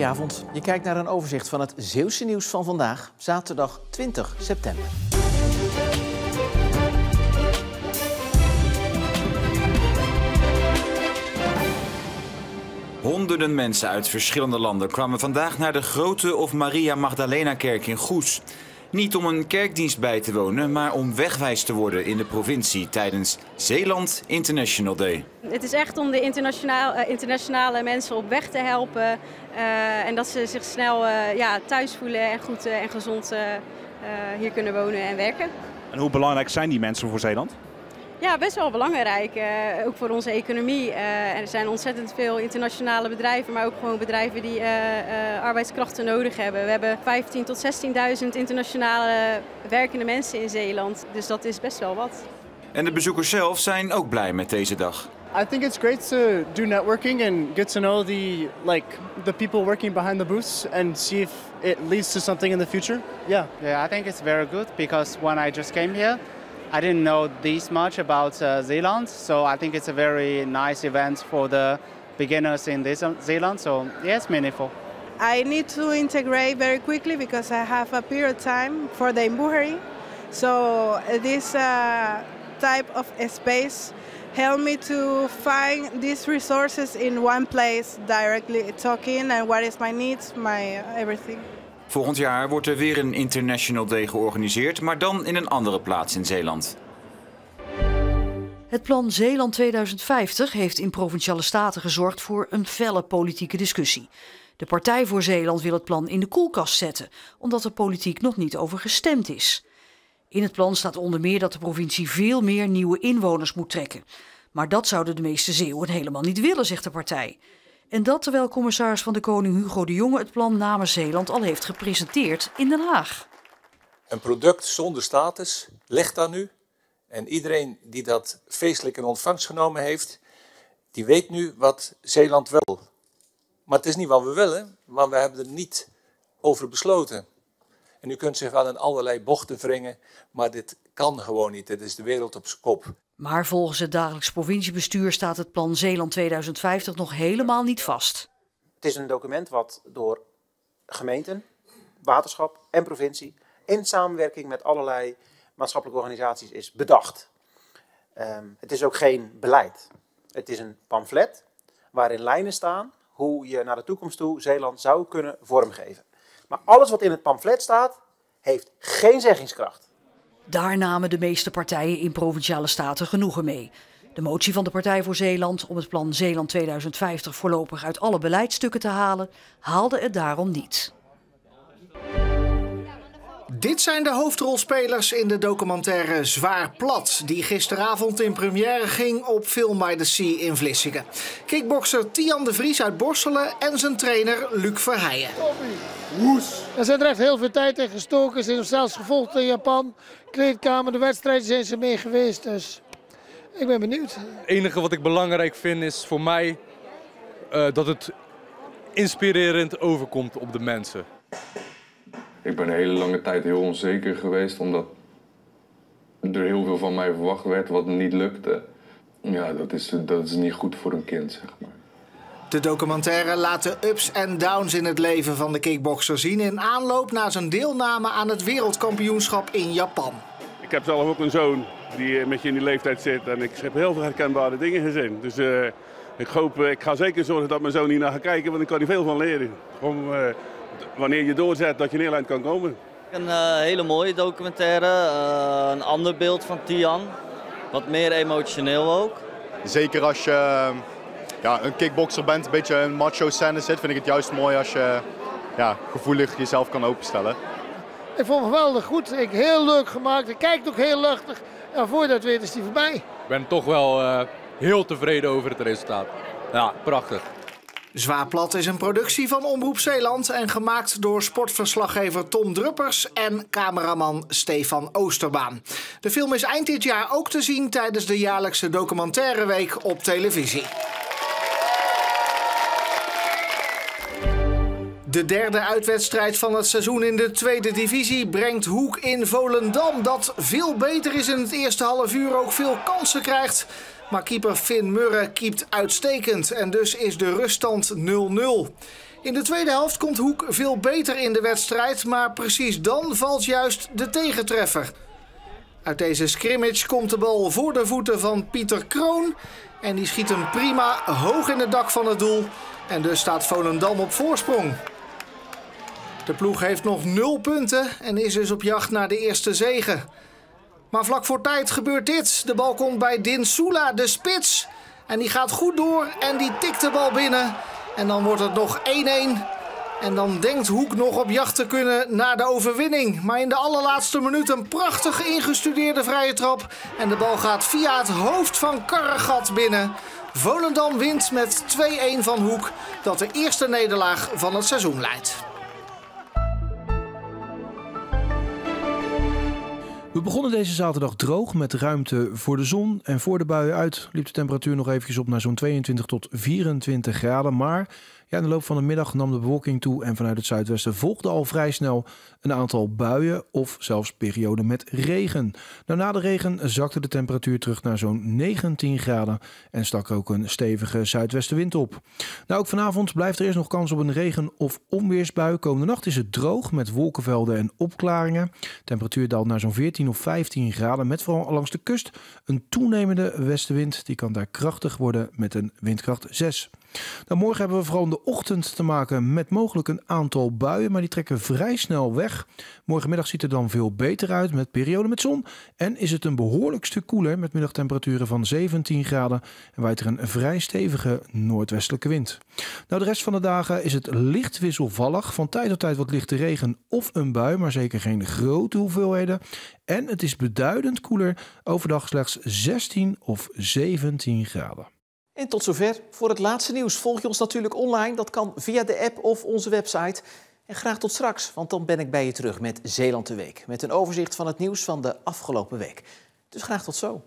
Goedenavond. Je kijkt naar een overzicht van het Zeeuwse nieuws van vandaag, zaterdag 20 september. Honderden mensen uit verschillende landen kwamen vandaag naar de Grote of Maria Magdalena-kerk in Goes. Niet om een kerkdienst bij te wonen, maar om wegwijs te worden in de provincie tijdens Zeeland International Day. Het is echt om de internationale mensen op weg te helpen en dat ze zich snel thuis voelen en goed en gezond hier kunnen wonen en werken. En hoe belangrijk zijn die mensen voor Zeeland? Ja, best wel belangrijk. Ook voor onze economie. Er zijn ontzettend veel internationale bedrijven, maar ook gewoon bedrijven die arbeidskrachten nodig hebben. We hebben 15.000 tot 16.000 internationale werkende mensen in Zeeland. Dus dat is best wel wat. En de bezoekers zelf zijn ook blij met deze dag. I think it's great to do networking and get to know the people working behind the booths and see if it leads to something in the future. Yeah, I think it's very good because when I just came here, I didn't know this much about Zeeland, so I think it's a very nice event for the beginners in Zeeland, so yeah, it's meaningful. I need to integrate very quickly because I have a period time for the Imbuhari, so this type of space helped me to find these resources in one place directly, talking and what is my needs, my everything. Volgend jaar wordt er weer een International Day georganiseerd, maar dan in een andere plaats in Zeeland. Het plan Zeeland 2050 heeft in Provinciale Staten gezorgd voor een felle politieke discussie. De Partij voor Zeeland wil het plan in de koelkast zetten, omdat er politiek nog niet over gestemd is. In het plan staat onder meer dat de provincie veel meer nieuwe inwoners moet trekken. Maar dat zouden de meeste Zeeuwen helemaal niet willen, zegt de partij. En dat terwijl commissaris van de Koning Hugo de Jonge het plan namens Zeeland al heeft gepresenteerd in Den Haag. Een product zonder status ligt daar nu. En iedereen die dat feestelijk in ontvangst genomen heeft, die weet nu wat Zeeland wil. Maar het is niet wat we willen, want we hebben er niet over besloten. En u kunt zich wel in allerlei bochten wringen, maar dit kan gewoon niet. Dit is de wereld op zijn kop. Maar volgens het dagelijks provinciebestuur staat het plan Zeeland 2050 nog helemaal niet vast. Het is een document wat door gemeenten, waterschap en provincie in samenwerking met allerlei maatschappelijke organisaties is bedacht. Het is ook geen beleid. Het is een pamflet waarin lijnen staan hoe je naar de toekomst toe Zeeland zou kunnen vormgeven. Maar alles wat in het pamflet staat, heeft geen zeggingskracht. Daar namen de meeste partijen in Provinciale Staten genoegen mee. De motie van de Partij voor Zeeland om het plan Zeeland 2050 voorlopig uit alle beleidsstukken te halen, haalde het daarom niet. Dit zijn de hoofdrolspelers in de documentaire Zwaar Plat, die gisteravond in première ging op Film by the Sea in Vlissingen. Kickbokser Tian de Vries uit Borselen en zijn trainer Luc Verheijen. Er zijn er echt heel veel tijd in gestoken. Ze zijn zelfs gevolgd in Japan. Kleedkamer, de wedstrijden zijn ze mee geweest. Dus ik ben benieuwd. Het enige wat ik belangrijk vind is voor mij dat het inspirerend overkomt op de mensen. Ik ben een hele lange tijd heel onzeker geweest, omdat er heel veel van mij verwacht werd wat niet lukte. Ja, dat is niet goed voor een kind, zeg maar. De documentaire laat de ups en downs in het leven van de kickbokser zien in aanloop naar zijn deelname aan het wereldkampioenschap in Japan. Ik heb zelf ook een zoon die met je in die leeftijd zit en ik heb heel veel herkenbare dingen gezien. Dus ik ga zeker zorgen dat mijn zoon hier naar gaat kijken, want ik kan er veel van leren. Gewoon, wanneer je doorzet, dat je een heel eind kan komen. Een hele mooie documentaire, een ander beeld van Tian, wat meer emotioneel ook. Zeker als je een kickbokser bent, een beetje een macho scène zit, vind ik het juist mooi als je gevoelig jezelf kan openstellen. Ik vond het geweldig goed, heel leuk gemaakt, hij kijkt ook heel luchtig. En voordat het weet is hij voorbij. Ik ben toch wel heel tevreden over het resultaat. Ja, prachtig. Zwaar Plat is een productie van Omroep Zeeland en gemaakt door sportverslaggever Tom Druppers en cameraman Stefan Oosterbaan. De film is eind dit jaar ook te zien tijdens de jaarlijkse documentaireweek op televisie. De derde uitwedstrijd van het seizoen in de tweede divisie brengt Hoek in Volendam, dat veel beter is in het eerste half uur, ook veel kansen krijgt. Maar keeper Finn Murre keept uitstekend en dus is de ruststand 0-0. In de tweede helft komt Hoek veel beter in de wedstrijd, maar precies dan valt juist de tegentreffer. Uit deze scrimmage komt de bal voor de voeten van Pieter Kroon. En die schiet hem prima hoog in het dak van het doel. En dus staat Volendam op voorsprong. De ploeg heeft nog 0 punten en is dus op jacht naar de eerste zege. Maar vlak voor tijd gebeurt dit. De bal komt bij Dinsula, de spits. En die gaat goed door en die tikt de bal binnen. En dan wordt het nog 1-1. En dan denkt Hoek nog op jacht te kunnen naar de overwinning. Maar in de allerlaatste minuut een prachtig ingestudeerde vrije trap. En de bal gaat via het hoofd van Karregat binnen. Volendam wint met 2-1 van Hoek, dat de eerste nederlaag van het seizoen leidt. We begonnen deze zaterdag droog met ruimte voor de zon. En voor de buien uit liep de temperatuur nog eventjes op naar zo'n 22 tot 24 graden. Maar ja, in de loop van de middag nam de bewolking toe en vanuit het zuidwesten volgde al vrij snel een aantal buien of zelfs perioden met regen. Nou, na de regen zakte de temperatuur terug naar zo'n 19 graden en stak ook een stevige zuidwestenwind op. Nou, ook vanavond blijft er eerst nog kans op een regen- of onweersbui. Komende nacht is het droog met wolkenvelden en opklaringen. De temperatuur daalt naar zo'n 14 of 15 graden met vooral langs de kust een toenemende westenwind. Die kan daar krachtig worden met een windkracht 6. Nou, morgen hebben we vooral in de ochtend te maken met mogelijk een aantal buien, maar die trekken vrij snel weg. Morgenmiddag ziet er dan veel beter uit met perioden met zon en is het een behoorlijk stuk koeler met middagtemperaturen van 17 graden en waait er een vrij stevige noordwestelijke wind. Nou, de rest van de dagen is het licht wisselvallig, van tijd tot tijd wat lichte regen of een bui, maar zeker geen grote hoeveelheden. En het is beduidend koeler, overdag slechts 16 of 17 graden. En tot zover voor het laatste nieuws. Volg je ons natuurlijk online. Dat kan via de app of onze website. En graag tot straks, want dan ben ik bij je terug met Zeeland de Week. Met een overzicht van het nieuws van de afgelopen week. Dus graag tot zo.